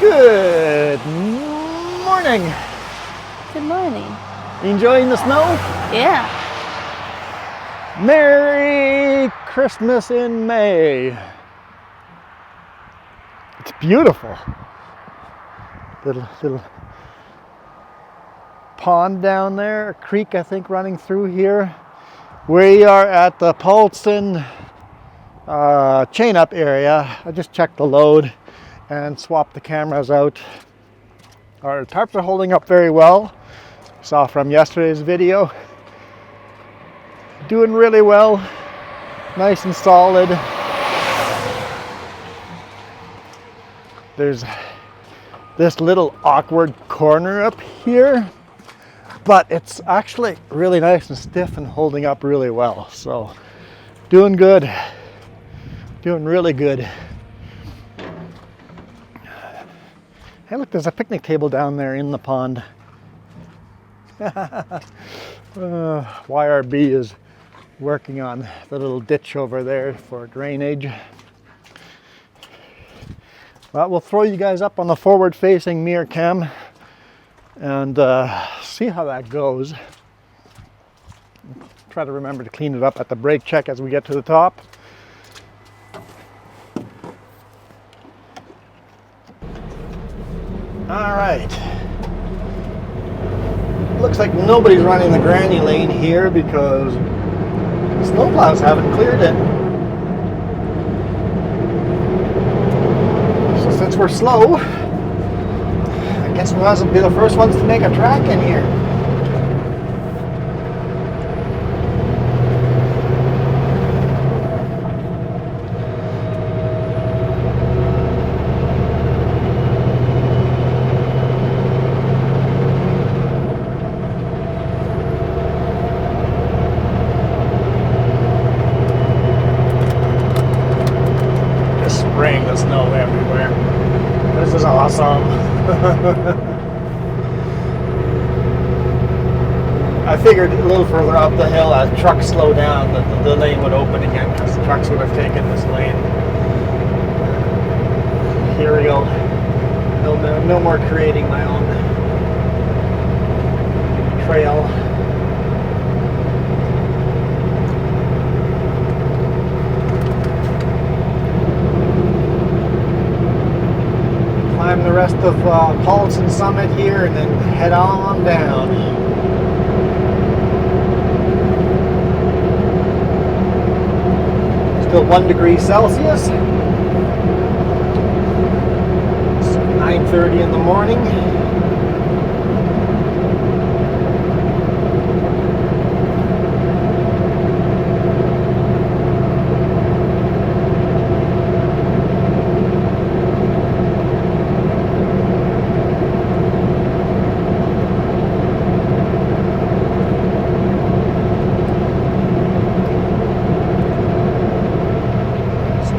Good morning. Good morning. You enjoying the snow? Yeah. Merry Christmas in May. It's beautiful. Little pond down there, a creek I think running through here. We are at the Paulson chain up area. I just checked the load and swapped the cameras out. Our tarps are holding up very well. Saw from yesterday's video. Doing really well. Nice and solid. There's this little awkward corner up here, but it's actually really nice and stiff and holding up really well. So doing good. Doing really good. Hey, look, there's a picnic table down there in the pond. YRB is working on the little ditch over there for drainage. Well, we'll throw you guys up on the forward-facing mirror cam and see how that goes. Try to remember to clean it up at the brake check as we get to the top. All right. Looks like nobody's running the granny lane here because the snowplows haven't cleared it. So since we're slow, I guess we might as well be the first ones to make a track in here. Spraying the snow everywhere. This is awesome. I figured a little further up the hill as trucks slow down that the lane would open again because the trucks would have taken this lane. Here we go. No more creating my own trail. Climb the rest of Paulson Summit here and then head on down. Still 1 degree Celsius. It's 9:30 in the morning.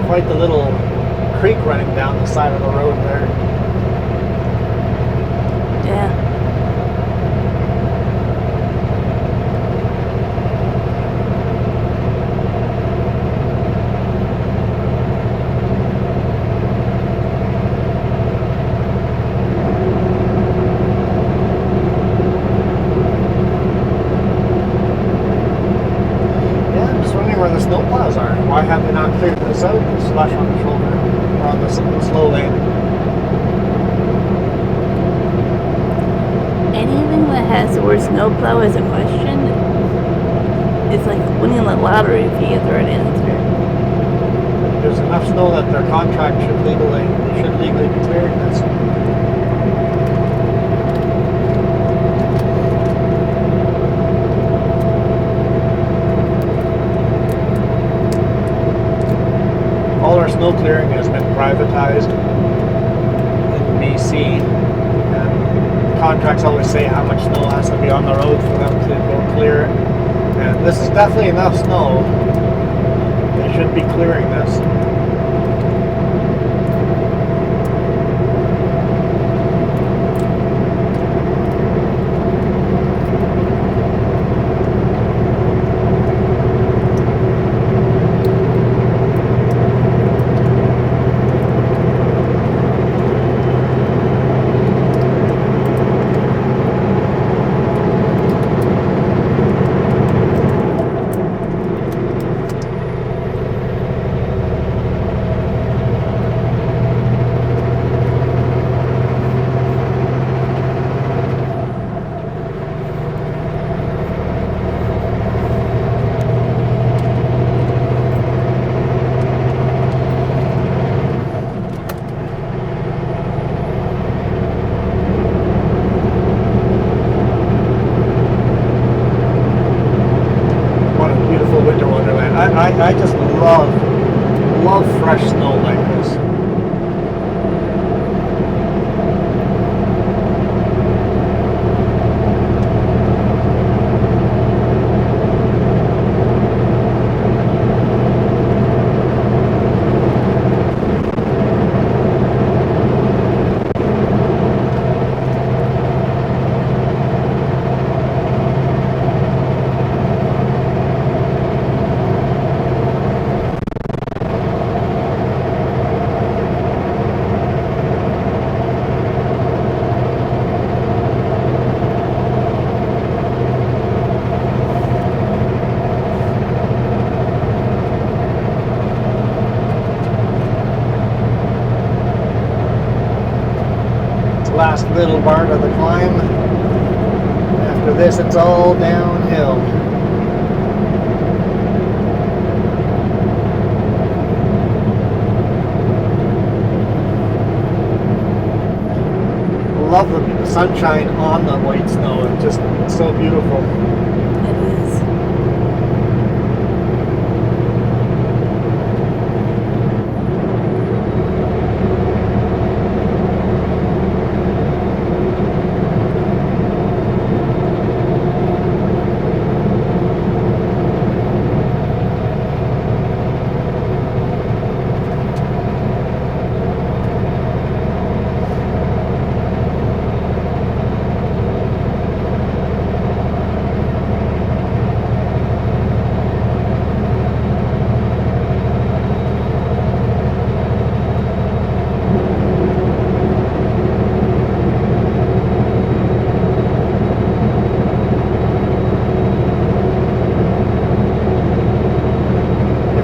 Quite the little creek running down the side of the road there. Yeah. Where the snowplows are. Why have they not cleared this out and slush on the shoulder or on the slow lane? Anything that has the word snowplow as a question is like winning the lottery if you get the right answer. There's enough snow that their contract should legally be clearing this. All our snow clearing has been privatized in BC, and contracts always say how much snow has to be on the road for them to go clear it. And this is definitely enough snow. They should be clearing this. last little part of the climb. After this, it's all downhill. Love the sunshine on the white snow. It's just so beautiful. It is.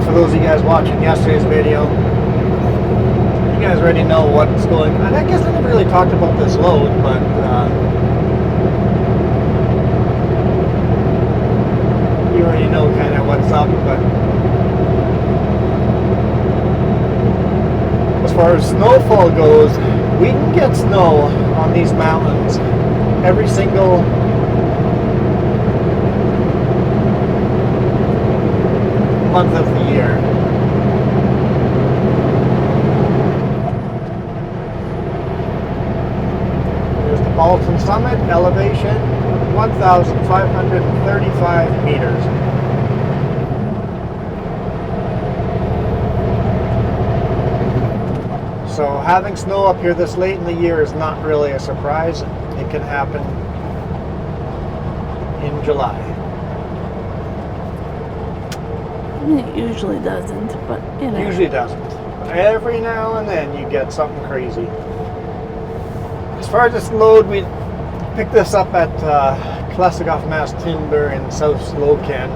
For those of you guys watching yesterday's video, you guys already know what's going on. I guess I never really talked about this load, but you already know kind of what's up. But as far as snowfall goes, we can get snow on these mountains every single month of the year. There's the Paulson Summit, elevation 1,535 meters. So having snow up here this late in the year is not really a surprise. It can happen in July. It usually doesn't, but you know. Usually doesn't. But every now and then you get something crazy. As far as this load, we picked this up at Klesikoff Mass Timber in South Slocan.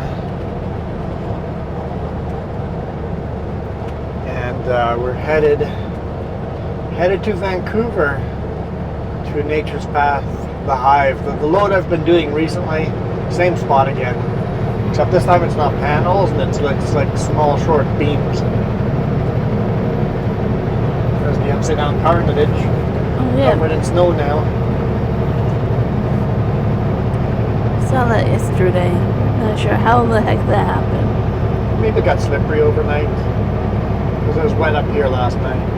And we're headed to Vancouver to Nature's Path, the Hive. The load I've been doing recently, same spot again. Except this time it's not panels and it's like small short beams. There's the upside down carnage. Oh yeah. Covered in snow now. Saw that yesterday. Not sure how the heck that happened. Maybe it got slippery overnight. Because it was wet up here last night.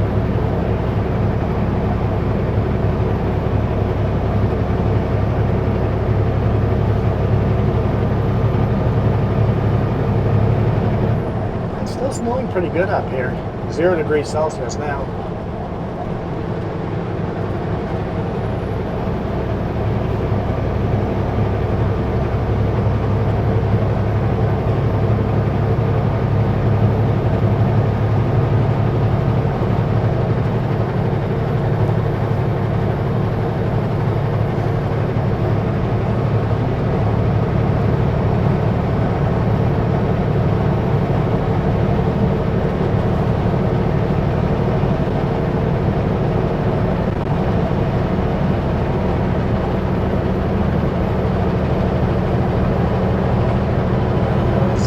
Snowing pretty good up here. 0 degrees Celsius now.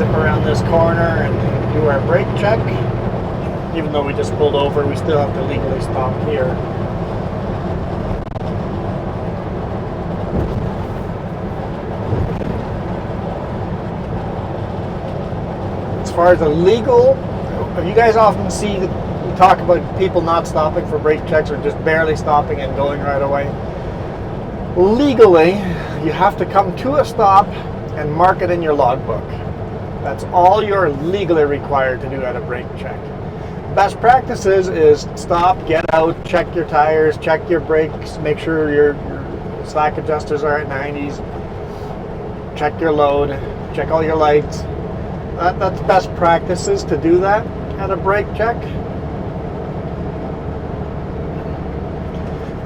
Around this corner and do our brake check. Even though we just pulled over, we still have to legally stop here. As far as illegal, you guys often see that we talk about people not stopping for brake checks or just barely stopping and going right away. Legally, you have to come to a stop and mark it in your logbook. That's all you're legally required to do at a brake check. Best practices is stop, get out, check your tires, check your brakes, make sure your slack adjusters are at 90s, check your load, check all your lights. That's best practices to do that at a brake check.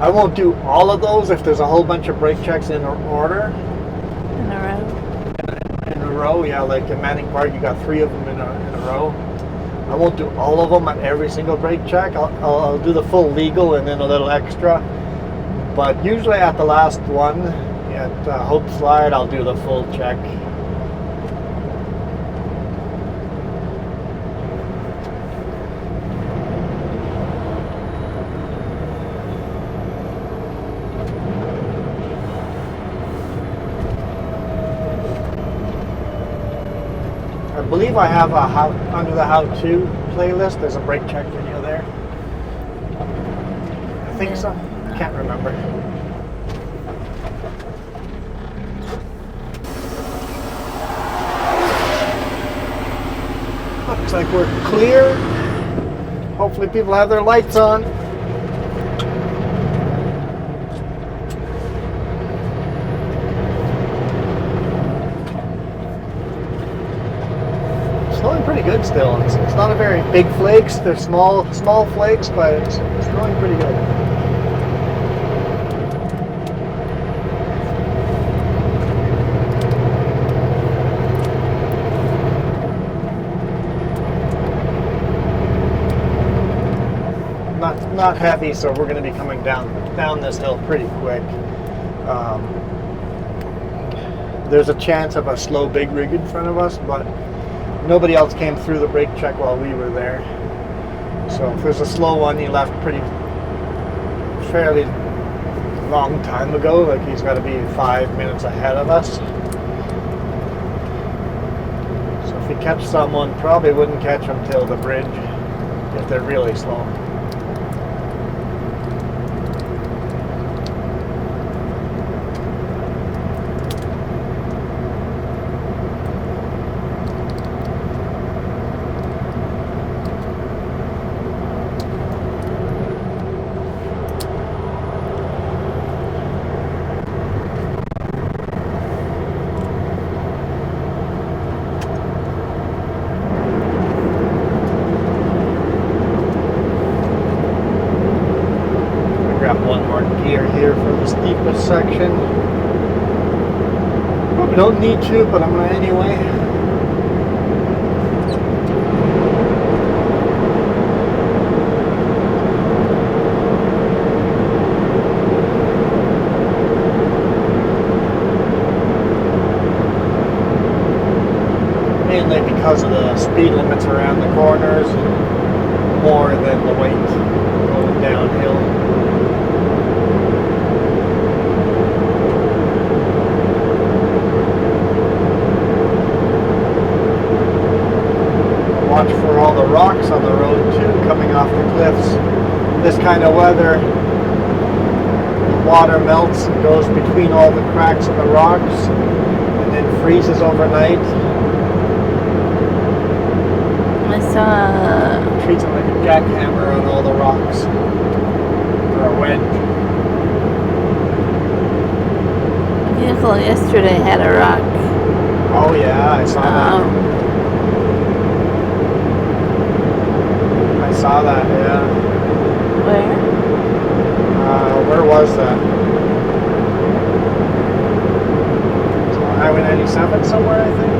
I won't do all of those if there's a whole bunch of brake checks in order. In a row. In a row, yeah, like in Manning Park, you got 3 of them in a row. I won't do all of them at every single brake check. I'll do the full legal and then a little extra. But usually at the last one, at Hope Slide, I'll do the full check. I believe I have under the how-to playlist, there's a brake check video there. I think so. Can't remember. Looks like we're clear. Hopefully people have their lights on. Snowing pretty good still. It's not a very big flakes. They're small flakes, but it's snowing pretty good. Not heavy, so we're going to be coming down this hill pretty quick. There's a chance of a slow big rig in front of us, but nobody else came through the brake check while we were there. So if there's a slow one, he left fairly long time ago. Like he's got to be 5 minutes ahead of us. So if we catch someone, probably wouldn't catch them till the bridge if they're really slow. Here for the steepest section. Probably don't need to, but I'm going to anyway. Mainly because of the speed limits around the corners, more than the weight going downhill. Watch for all the rocks on the road too, coming off the cliffs. This kind of weather, the water melts and goes between all the cracks in the rocks and then freezes overnight. I saw... Treats it like a jackhammer on all the rocks. Or a wedge. A vehicle yesterday had a rock. Oh yeah, I saw that. Saw that, yeah. Where? Where was that? Highway 97 somewhere, I think.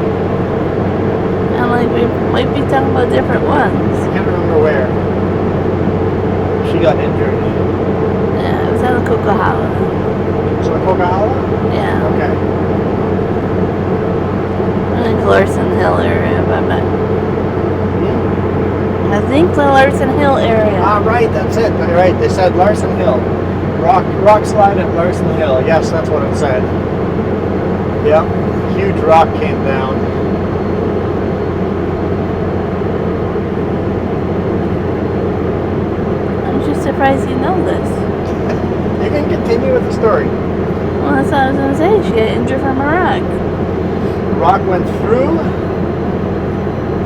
And like we might be talking about different ones. I can't remember where. She got injured. Yeah, it was at the Coquihalla. Was it Coquihalla? Yeah. Okay. I think Larson Hill area, but I'm not. I think the Larson Hill area. Ah, right, that's it. Right, they said Larson Hill. Rock slide at Larson Hill. Yes, that's what it said. Yep, huge rock came down. I'm just surprised you know this. You can continue with the story. Well, that's what I was going to say. She got injured from a rock. The rock went through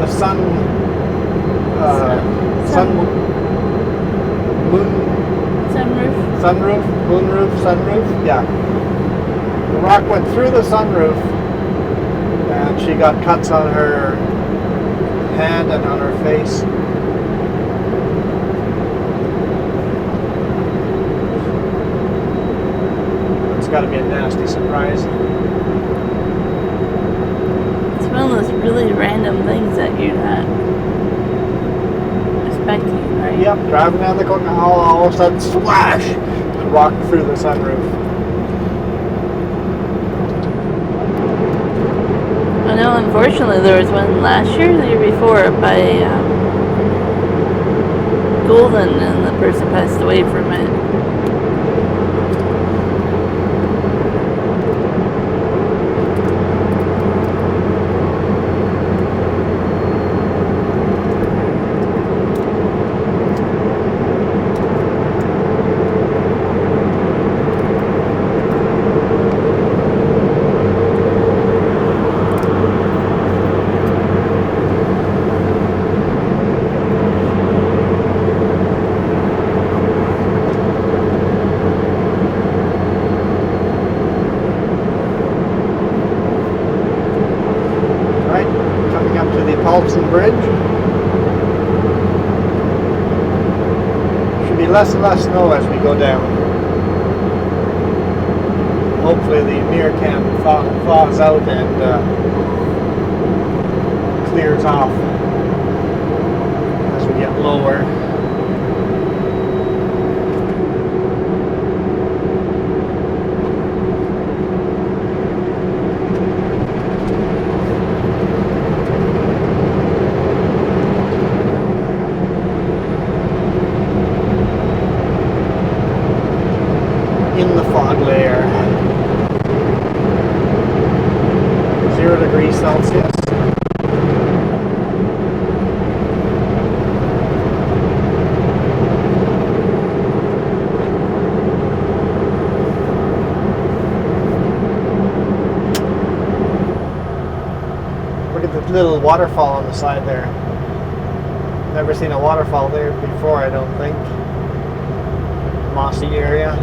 the sunroof, yeah. The rock went through the sunroof and she got cuts on her hand and on her face. It's got to be a nasty surprise. It's one of those really random things that you're not expecting, right? Yep, driving down the Coquihalla, all of a sudden, splash! walk through the sunroof. I know, unfortunately, there was one last year, the year before, by Golden, and the person passed away from it. Bridge. Should be less and less snow as we go down. Hopefully the mirror cam thaws out and clears off as we get lower. In the fog layer. 0 degrees Celsius. Look at the little waterfall on the side there. Never seen a waterfall there before, I don't think. Mossy area.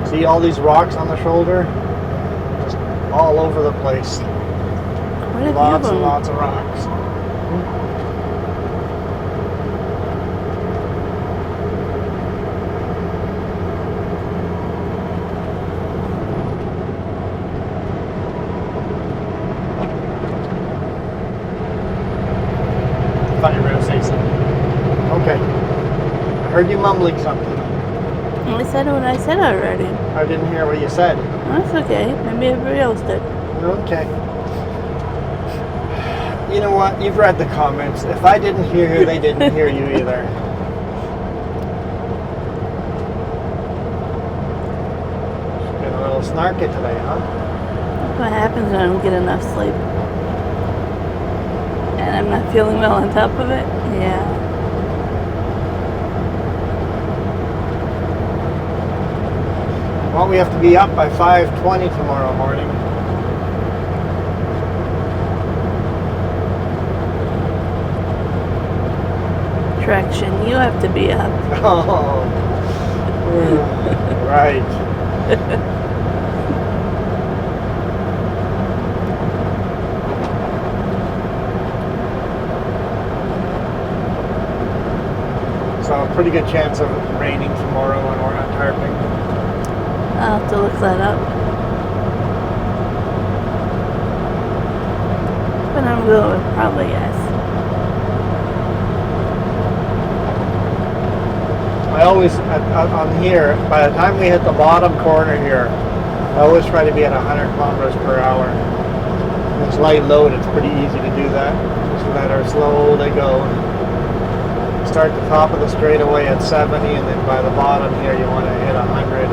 See all these rocks on the shoulder? Just all over the place. Lots and lots of rocks. I thought you were going to say something. Okay. I heard you mumbling something. I said what I said already. I didn't hear what you said. That's okay. Maybe everybody else did. Okay. You know what? You've read the comments. If I didn't hear you, they didn't hear you either. Been a little snarky today, huh? That's what happens when I don't get enough sleep. And I'm not feeling well on top of it. Yeah. Well, we have to be up by 5:20 tomorrow morning. Traction, you have to be up. Oh, right. So a pretty good chance of it raining tomorrow when we're not tarping. I'll have to look that up. But I'm going with probably yes. I always, on here, by the time we hit the bottom corner here, I always try to be at 100 kilometers per hour. When it's light load, it's pretty easy to do that. Just let her slowly go. Start the top of the straightaway at 70, and then by the bottom here, you want to hit 100.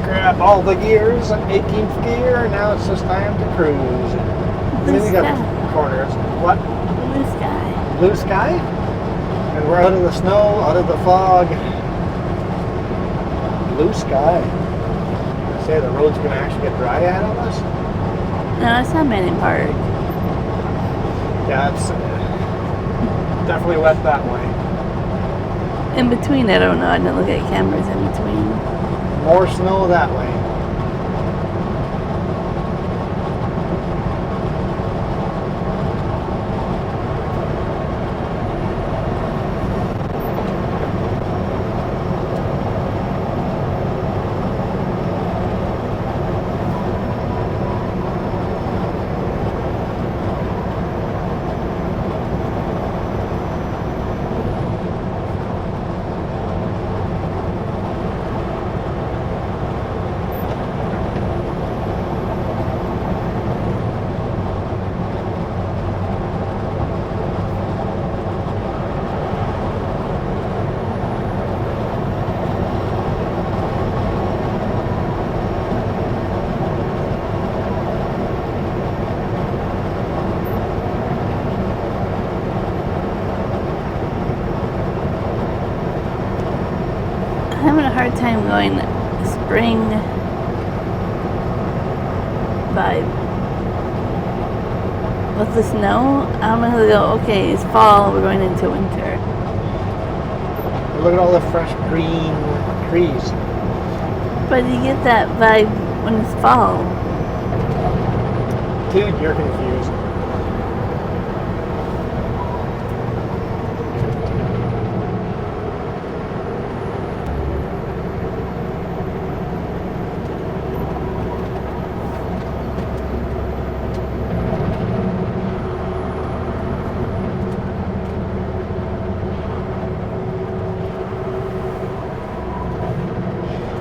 Grab all the gears, 18th gear, now it's just time to cruise. And then we got corners. What? Blue sky. Blue sky? And we're out of the snow, out of the fog. Blue sky. I say the road's going to actually get dry ahead of us? No, it's not many part. Yeah, it's definitely wet that way. In between, I don't know. I didn't look at cameras in between. More snow that way. I'm having a hard time going spring vibe. With the snow, I'm gonna go, okay, it's fall, we're going into winter. Look at all the fresh green trees. But you get that vibe when it's fall. Dude, you're confused.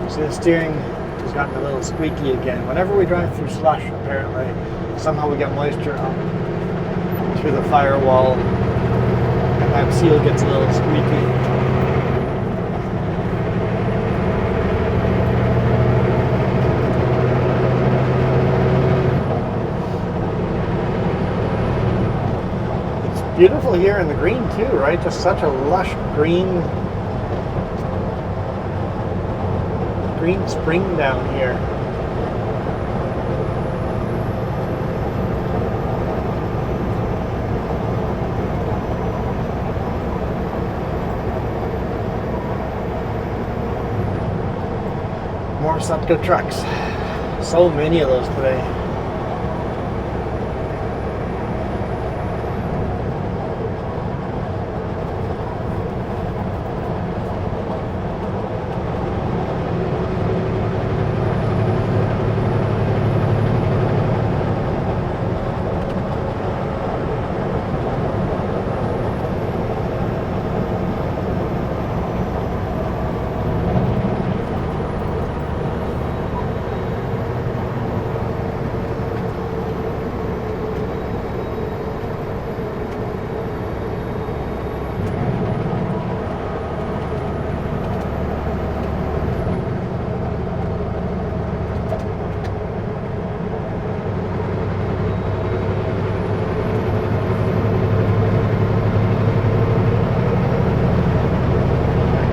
So the steering has gotten a little squeaky again. Whenever we drive through slush, apparently, somehow we get moisture up through the firewall, and that seal gets a little squeaky. It's beautiful here in the green too, right? Just such a lush green spring down here. More Sutco trucks. So many of those today.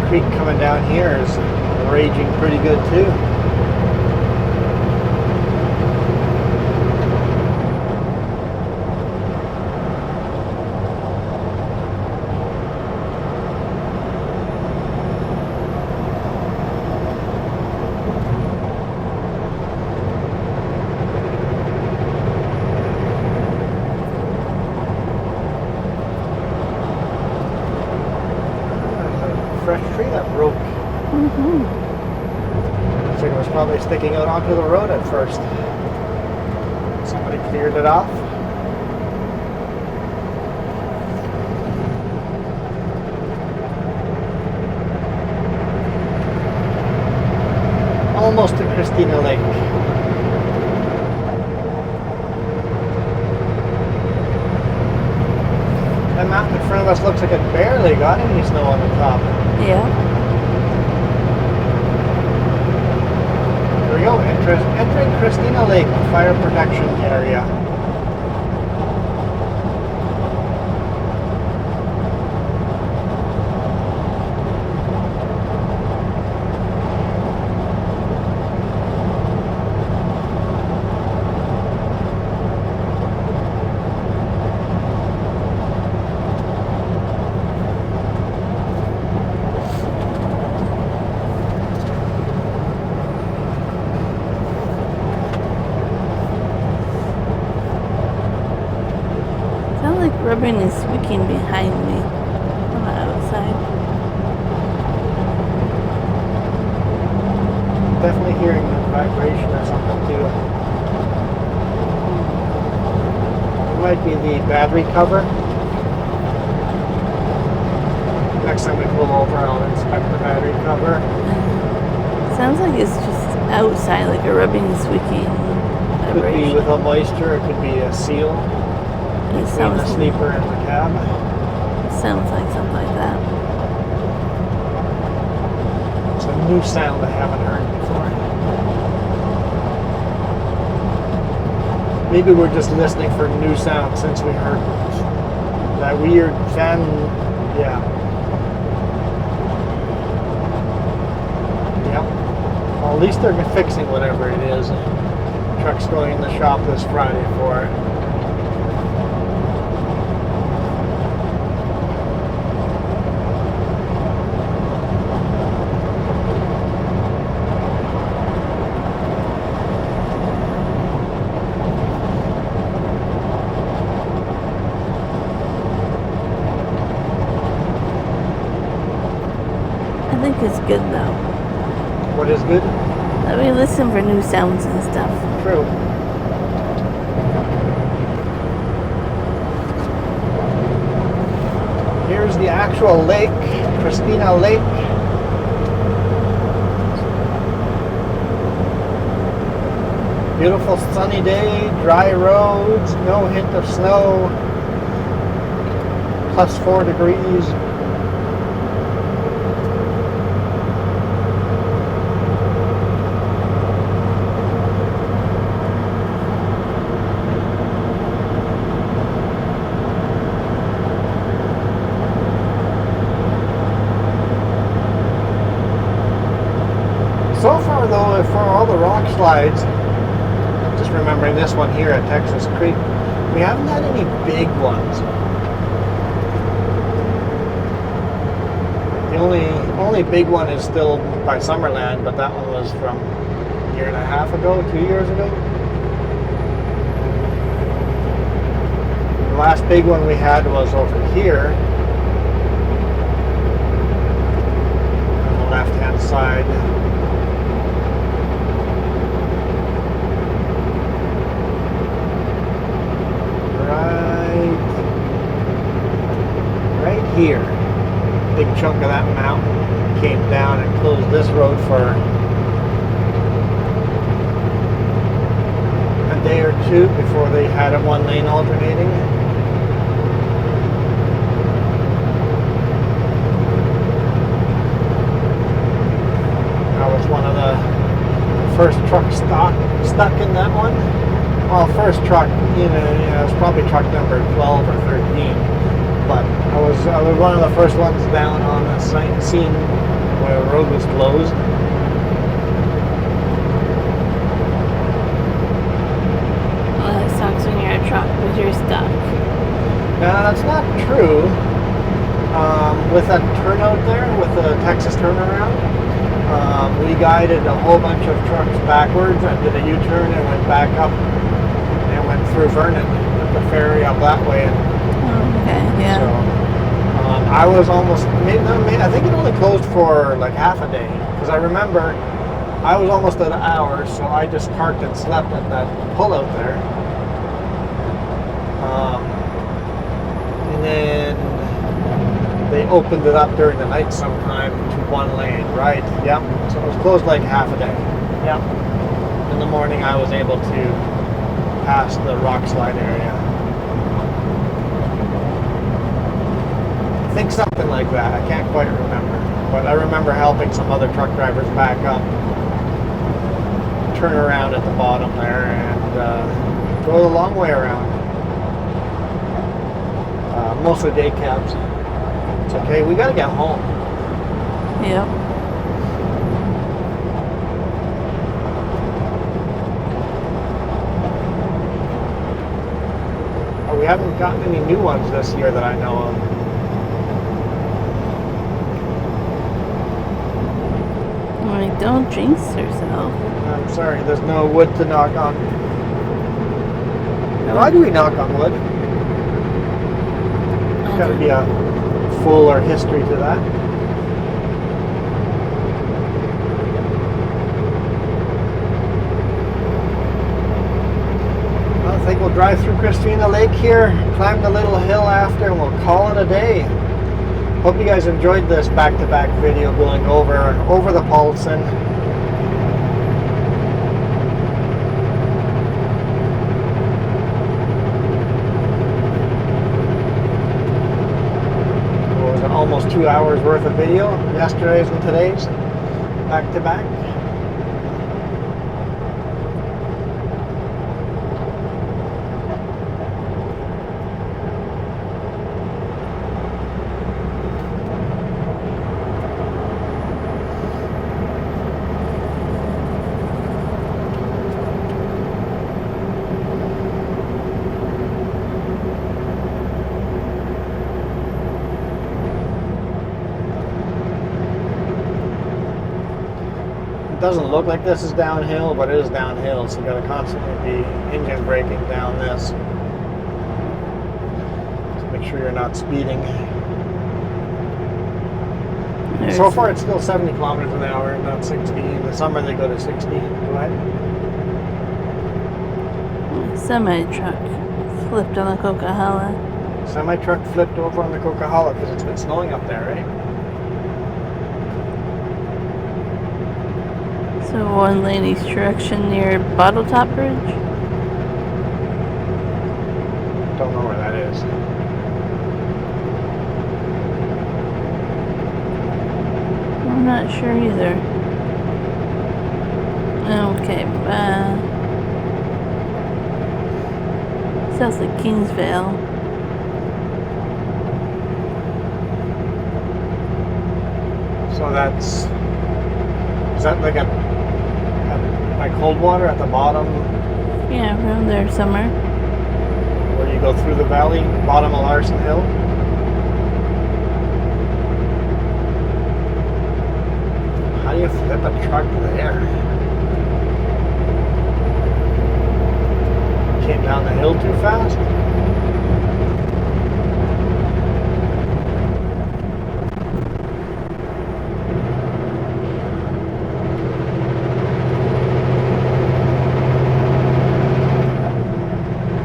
Creek coming down here is raging pretty good too. Fresh tree that broke. Mm-hmm. So it was probably sticking out onto the road at first. Somebody cleared it off. Almost to Christina Lake. That mountain in front of us looks like it barely got any snow on the top. Yeah. Here we go, entering Christina Lake Fire Protection Area. rubbing and squeaking behind me on the outside. Definitely hearing the vibration or something too. It might be the battery cover. Next time we pull over, I'll inspect the battery cover. Sounds like it's just outside, like a rubbing and squeaking Could vibration. be with a moisture, it could be a seal It between the sleeper and the cab. sounds like something like that. It's a new sound I haven't heard before. Maybe we're just listening for new sounds since we heard that weird fan. Yeah. Yep. Well, at least they're fixing whatever it is. Truck's going in the shop this Friday for it. I think it's good though. What is good? Let me listen for new sounds and stuff. True. Here's the actual lake, Christina Lake. Beautiful sunny day, dry roads, no hint of snow, +4 degrees. So far though, for all the rock slides, just remembering this one here at Texas Creek, we haven't had any big ones. The only big one is still by Summerland, but that one was from a year and a half ago, 2 years ago. The last big one we had was over here on the left-hand side. Right here, big chunk of that mountain came down and closed this road for a day or two before they had it one lane alternating. I was one of the first trucks stuck in that one. Well, first truck, it was probably truck number 12 or 13. But I was one of the first ones down on the scene where the road was closed. Well, that sucks when you're a truck because you're stuck. Now, that's not true. With that turnout there, with the Texas turnaround, we guided a whole bunch of trucks backwards and did a U-turn and went back up and went through Vernon, took the ferry up that way. And Okay, yeah. so I was almost, I think it only closed for like half a day. Because I remember I was almost at an hour, so I just parked and slept at that pullout there. And then they opened it up during the night sometime to one lane, right? Yep. So it was closed like half a day. Yep. In the morning I was able to pass the rock slide area. I think something like that. I can't quite remember. But I remember helping some other truck drivers back up, turn around at the bottom there, and go the long way around. Mostly day cabs. It's okay. We got to get home. Yep. We haven't gotten any new ones this year that I know of. Like, don't jinx yourself. I'm sorry, there's no wood to knock on. Why do we knock on wood? There's got to be a fuller history to that. I think we'll drive through Christina Lake here, climb the little hill after, and we'll call it a day. Hope you guys enjoyed this back-to-back video going over the Paulson. It was almost 2 hours worth of video, yesterday's and today's, back-to-back. Doesn't look like this is downhill, but it is downhill, so you got to constantly be engine braking down this. So make sure you're not speeding. So far it's still 70 kilometers an hour, not 60. In the summer they go to 60. Go ahead. Semi-truck flipped on the Coquihalla. Semi-truck flipped over on the Coquihalla because it's been snowing up there, right? So one lady's direction near Bottle Top Bridge. Don't know where that is. I'm not sure either. Okay, sounds like Kingsvale. So that's, is that like by Coldwater at the bottom? Yeah, around there somewhere. Where you go through the valley, bottom of Larson Hill? How do you flip a truck there? Came down the hill too fast?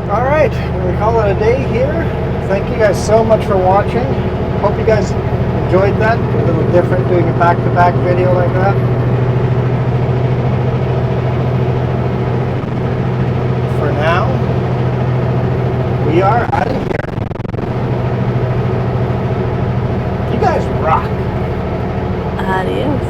Alright, we're gonna call it a day here. Thank you guys so much for watching. Hope you guys enjoyed that. A little different doing a back-to-back video like that. For now, we are out of here. You guys rock. Adios.